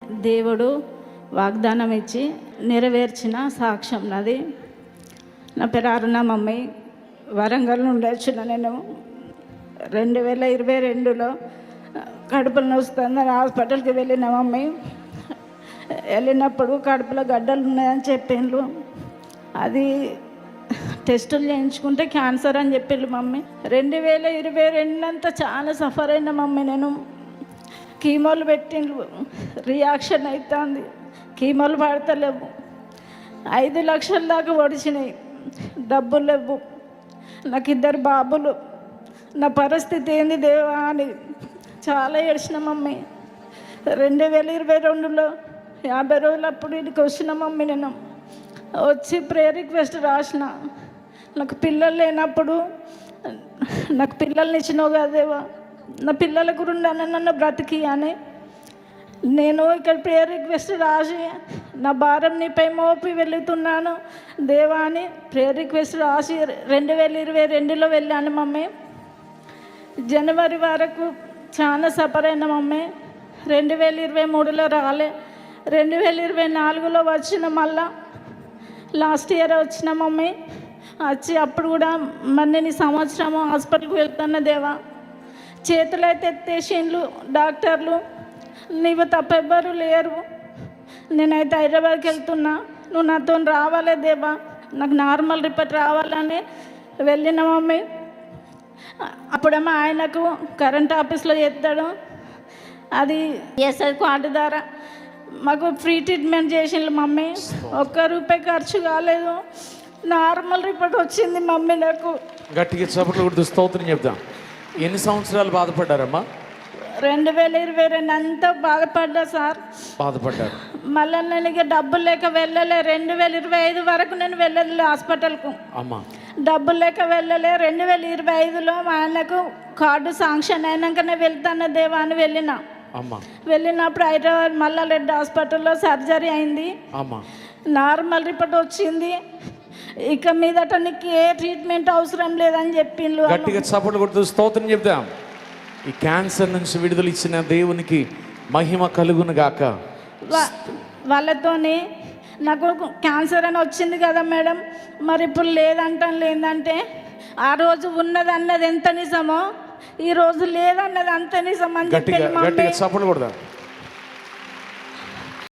దేవుడు వాగ్దానం ఇచ్చి నెరవేర్చిన సాక్ష్యం నాది. నా పేరు అరుణ. మమ్మీ వరంగల్ నుండి వచ్చిన. నేను 2022లో కడుపులో నొస్తుందని హాస్పిటల్కి వెళ్ళిన మమ్మీ. వెళ్ళినప్పుడు కడుపులో గడ్డలు ఉన్నాయని చెప్పిండ్రు. అది టెస్టులు చేయించుకుంటే క్యాన్సర్ అని చెప్పిండ్రు మమ్మీ. 2022 అంతా చాలా సఫర్ అయిన మమ్మీ. నేను కీమోలు పెట్టిండ్రు, రియాక్షన్ అవుతుంది, కీమోలు పడతలేవు. 5 లక్షల దాకా ఒడిచినాయి, డబ్బులు లేవు. నాకు 2 బాబులు. నా పరిస్థితి ఏంది దేవా అని చాలా ఏడ్చిన మమ్మీ. 2022లో 50 రోజులప్పుడు ఇక్కడికి వచ్చిన మమ్మీ. నేను వచ్చి ప్రేయర్ రిక్వెస్ట్ రాసిన. నాకు పిల్లలు లేనప్పుడు నాకు పిల్లల్ని ఇచ్చినావు కదా దేవా, నా పిల్లల గురించి నన్ను బ్రతికి అని నేను ఇక్కడ ప్రేయర్ రిక్వెస్ట్ రాసి నా భారం నీపై మోపి వెళుతున్నాను దేవా అని ప్రేయర్ రిక్వెస్ట్ రాసి 2022లో వెళ్ళాను మమ్మీ. జనవరి వరకు చాలా సఫర్ అయిన మమ్మీ. 2023లో రాలే, 2024లో వచ్చిన. మళ్ళా లాస్ట్ ఇయర్ వచ్చిన మమ్మీ. వచ్చి అప్పుడు కూడా మళ్ళీ సంవత్సరం హాస్పిటల్కి వెళ్తున్న దేవా. చేతులు అయితే ఎత్తేసిండ్లు డాక్టర్లు, నీవు తప్ప ఎవ్వరు లేరు. నేనైతే హైదరాబాద్కి వెళ్తున్నా, నువ్వు నాతో రావాలే దేవా, నాకు నార్మల్ రిపోర్ట్ రావాలని వెళ్ళిన మమ్మీ. అప్పుడేమో ఆయనకు కరెంట్ ఆఫీస్లో చేస్తాడు, అది ఎస్ఐ కార్డు ద్వారా మాకు ఫ్రీ ట్రీట్మెంట్ చేసిండ్రు మమ్మీ. ₹1 ఖర్చు కాలేదు, నార్మల్ రిపోర్ట్ వచ్చింది మమ్మీ. నాకు గట్టిగా చప్పట్లు కొడుతూ స్తోత్రం చెప్తాం. ఎన్ని సంవత్సరాలు బాధపడ్డారమ్మా? 2022 అంతా బాధపడ్డా సార్. బాధపడ్డారు. మళ్ళీ నేను ఇక డబ్బులు లేక వెళ్ళలే. 2025 వరకు నేను వెళ్ళలే హాస్పిటల్కు. అమ్మా డబ్బులు లేక వెళ్ళలే. 2025లో మా ఆయనకు కార్డు శాంక్షన్ అయినాకనే వెళ్తాను దేవా అని వెళ్ళిన. వెళ్ళినప్పుడు హైదరాబాద్ మళ్ళా రెడ్డి హాస్పిటల్లో సర్జరీ అయింది. నార్మల్ రిపోర్ట్ వచ్చింది. ఇక మీదట నీకు ఏ ట్రీట్మెంట్ అవసరం లేదని చెప్పిండ్రు. గట్టిగా చప్పట్లు కొడుతూ స్తోత్రం చెప్తాం. ఈ క్యాన్సర్ నుంచి విడుదల ఇచ్చిన దేవునికి మహిమ కలుగును గాక. వాళ్ళతోని నాకు క్యాన్సర్ అని వచ్చింది కదా మేడం, మరి ఇప్పుడు లేదంటాను. లేదంటే ఆ రోజు ఉన్నది అన్నది ఎంత నిజమో ఈ రోజు లేదన్నది అంత నిజం అని చెప్పి గట్టిగా చప్పట్లు కొడదాం.